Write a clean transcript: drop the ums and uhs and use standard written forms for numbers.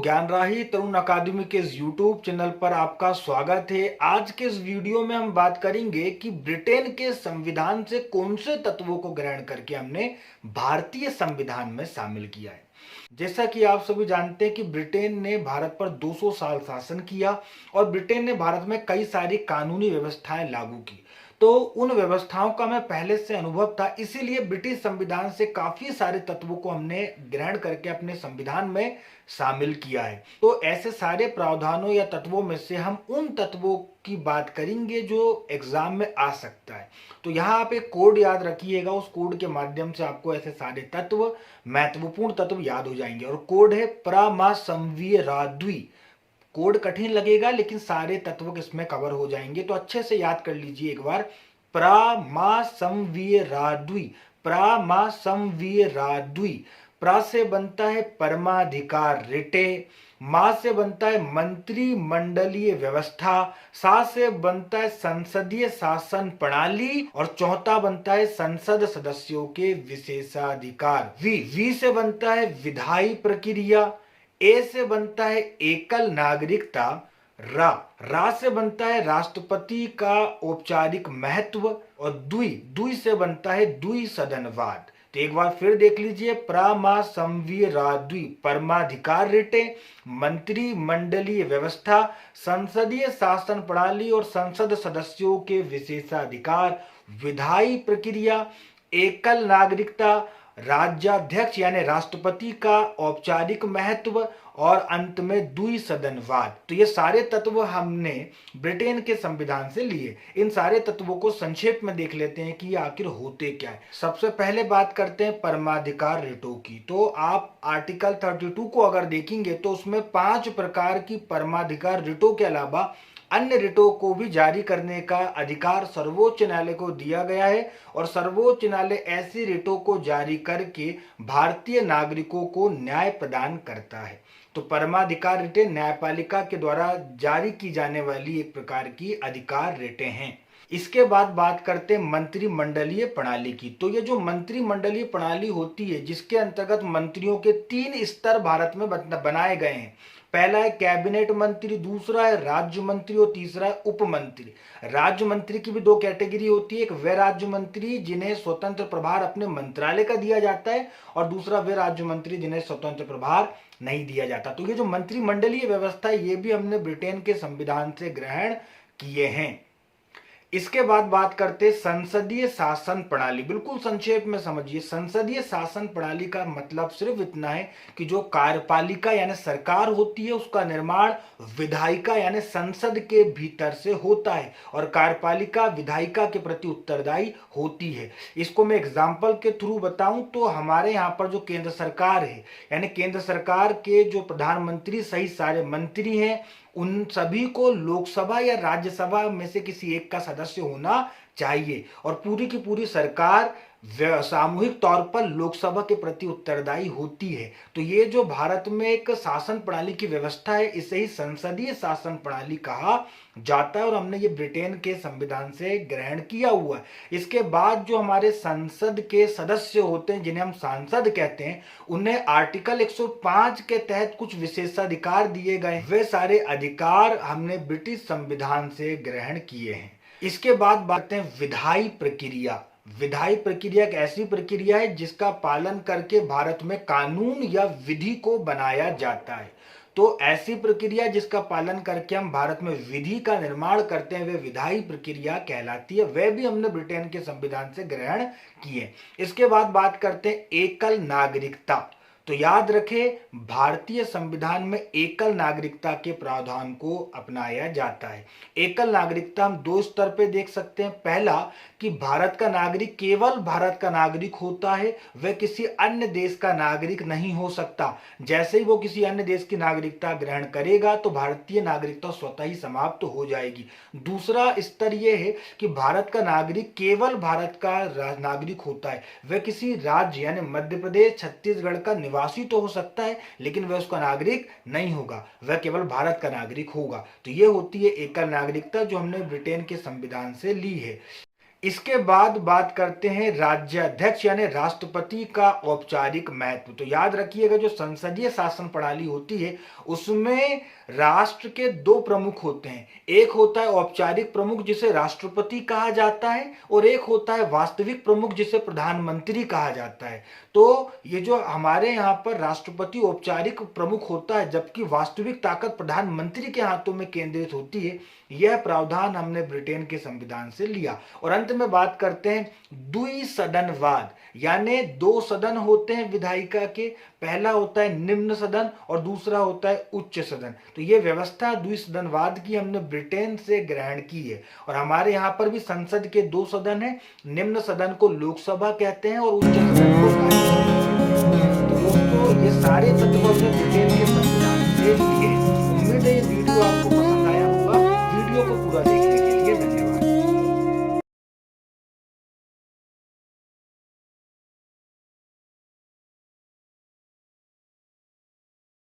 ज्ञानराही तरुण अकादमी के इस YouTube channel पर आपका स्वागत है। आज के इस वीडियो में हम बात करेंगे कि ब्रिटेन के संविधान से कौन से तत्वों को ग्रहण करके हमने भारतीय संविधान में शामिल किया है। जैसा कि आप सभी जानते हैं कि ब्रिटेन ने भारत पर 200 साल शासन किया और ब्रिटेन ने भारत में कई सारी कानूनी व्यवस्थाएं लागू की। तो उन व्यवस्थाओं का हमें पहले से अनुभव था, इसीलिए ब्रिटिश संविधान से काफी सारे तत्वों को हमने ग्रहण करके अपने संविधान में शामिल किया है। तो ऐसे सारे प्रावधानों या तत्वों में से हम उन तत्वों की बात करेंगे जो एग्जाम में आ सकता है। तो यहाँ आप एक कोड याद रखिएगा, उस कोड के माध्यम से आपको ऐसे सारे तत्व, महत्वपूर्ण तत्व याद हो जाएंगे। और कोड है परामासंवीयराद्वी। कोड कठिन लगेगा लेकिन सारे तत्व इसमें कवर हो जाएंगे, तो अच्छे से याद कर लीजिए एक बार। प्रामासंवीयराद्वी, प्रामासंवीयराद्वी। प्रा से बनता है परमाधिकार रिटे, मा से बनता है मंत्रिमंडलीय व्यवस्था, सा से बनता है संसदीय शासन प्रणाली और चौथा बनता है संसद सदस्यों के विशेषाधिकार। वी से बनता है विधायी प्रक्रिया, ए से बनता है एकल नागरिकता, रा से बनता है राष्ट्रपति का औपचारिक महत्व और दुई से बनता है द्विसदनवाद। तो एक बार फिर देख लीजिए, प्रामासंवीयराद्वी, परमाधिकार रिटे, मंत्रिमंडलीय व्यवस्था, संसदीय शासन प्रणाली और संसद सदस्यों के विशेषाधिकार, विधायी प्रक्रिया, एकल नागरिकता, राज्याध्यक्ष यानी राष्ट्रपति का औपचारिक महत्व और अंत में द्विसदनवाद। तो ये सारे तत्व हमने ब्रिटेन के संविधान से लिए। इन सारे तत्वों को संक्षेप में देख लेते हैं कि आखिर होते क्या है। सबसे पहले बात करते हैं परमाधिकार रिटों की। तो आप आर्टिकल 32 को अगर देखेंगे तो उसमें 5 प्रकार की परमाधिकार रिटों के अलावा अन्य रिटों को भी जारी करने का अधिकार सर्वोच्च न्यायालय को दिया गया है और सर्वोच्च न्यायालय ऐसी रिटों को जारी करके भारतीय नागरिकों को न्याय प्रदान करता है। तो परमाधिकार रिटें न्यायपालिका के द्वारा जारी की जाने वाली एक प्रकार की अधिकार रिटें हैं। इसके बाद बात करते हैं मंत्रिमंडलीय प्रणाली की। तो ये जो मंत्रिमंडलीय प्रणाली होती है जिसके अंतर्गत मंत्रियों के 3 स्तर भारत में बनाए गए हैं। पहला है कैबिनेट मंत्री, दूसरा है राज्य मंत्री और तीसरा है उप मंत्री। राज्य मंत्री की भी 2 कैटेगरी होती है, एक वे राज्य मंत्री जिन्हें स्वतंत्र प्रभार अपने मंत्रालय का दिया जाता है और दूसरा वे राज्य मंत्री जिन्हें स्वतंत्र प्रभार नहीं दिया जाता। तो ये जो मंत्रिमंडलीय व्यवस्था है ये भी हमने ब्रिटेन के संविधान से ग्रहण किए हैं। इसके बाद बात करते संसदीय शासन प्रणाली। बिल्कुल संक्षेप में समझिए, संसदीय शासन प्रणाली का मतलब सिर्फ इतना है कि जो कार्यपालिका यानी सरकार होती है उसका निर्माण विधायिका यानी संसद के भीतर से होता है और कार्यपालिका विधायिका के प्रति उत्तरदायी होती है। इसको मैं एग्जाम्पल के थ्रू बताऊं तो हमारे यहाँ पर जो केंद्र सरकार है यानी केंद्र सरकार के जो प्रधानमंत्री सहित सारे मंत्री हैं उन सभी को लोकसभा या राज्यसभा में से किसी एक का सदस्य होना चाहिए और पूरी की पूरी सरकार सामूहिक तौर पर लोकसभा के प्रति उत्तरदायी होती है। तो ये जो भारत में एक शासन प्रणाली की व्यवस्था है इसे ही संसदीय शासन प्रणाली कहा जाता है और हमने ये ब्रिटेन के संविधान से ग्रहण किया हुआ है। इसके बाद जो हमारे संसद के सदस्य होते हैं जिन्हें हम सांसद कहते हैं उन्हें आर्टिकल 105 के तहत कुछ विशेषाधिकार दिए गए। वे सारे अधिकार हमने ब्रिटिश संविधान से ग्रहण किए हैं। इसके बाद बात करते हैं विधायी प्रक्रिया। विधायी प्रक्रिया एक ऐसी प्रक्रिया है जिसका पालन करके भारत में कानून या विधि को बनाया जाता है। तो ऐसी प्रक्रिया जिसका पालन करके हम भारत में विधि का निर्माण करते हैं वे विधायी प्रक्रिया कहलाती है। वह भी हमने ब्रिटेन के संविधान से ग्रहण किए। इसके बाद बात करते हैं एकल नागरिकता। तो याद रखें भारतीय संविधान में एकल नागरिकता के प्रावधान को अपनाया जाता है। एकल नागरिकता हम 2 स्तर पे देख सकते हैं। पहला कि भारत का नागरिक केवल भारत का नागरिक होता है, वह किसी अन्य देश का नागरिक नहीं हो सकता। जैसे ही वो किसी अन्य देश की नागरिकता ग्रहण करेगा तो भारतीय नागरिकता स्वतः ही समाप्त हो जाएगी। दूसरा स्तर यह है कि भारत का नागरिक केवल भारत का नागरिक होता है, वह किसी राज्य यानी मध्य प्रदेश छत्तीसगढ़ का निवासी तो हो सकता है लेकिन वह उसका नागरिक नहीं होगा, वह केवल भारत का नागरिक होगा। तो यह होती है एकल नागरिकता जो हमने ब्रिटेन के संविधान से ली है। इसके बाद बात करते हैं राज्याध्यक्ष यानी राष्ट्रपति का औपचारिक महत्व। तो याद रखिएगा, जो संसदीय शासन प्रणाली होती है उसमें राष्ट्र के दो प्रमुख होते हैं। एक होता है औपचारिक प्रमुख जिसे राष्ट्रपति कहा जाता है, और एक होता है वास्तविक प्रमुख जिसे प्रधानमंत्री कहा जाता है। तो ये जो हमारे यहाँ पर राष्ट्रपति औपचारिक प्रमुख होता है, जबकि वास्तविक ताकत प्रधानमंत्री के हाथों में केंद्रित होती है। यह प्रावधान हमने ब्रिटेन के संविधान से लिया। और अंत में बात करते हैं द्विसदनवाद, यानी दो सदन होते हैं विधायिका के, पहला होता है निम्न सदन और दूसरा होता है उच्च सदन। तो ये व्यवस्था द्विसदनवाद की हमने ब्रिटेन से ग्रहण की है। और हमारे यहाँ पर भी संसद के दो सदन हैं, निम्न सदन को लोकसभा कहते हैं और उच्च सदन को राज्यसभा कहते हैं। तो दोस्तों, ये सारे तत्व हमने ब्रिटेन के संविधान से लिए। उम्मीद है ये वीडियो आपको पसंद आया होगा। वीडियो को पूरा देखने के लिए धन्यवाद।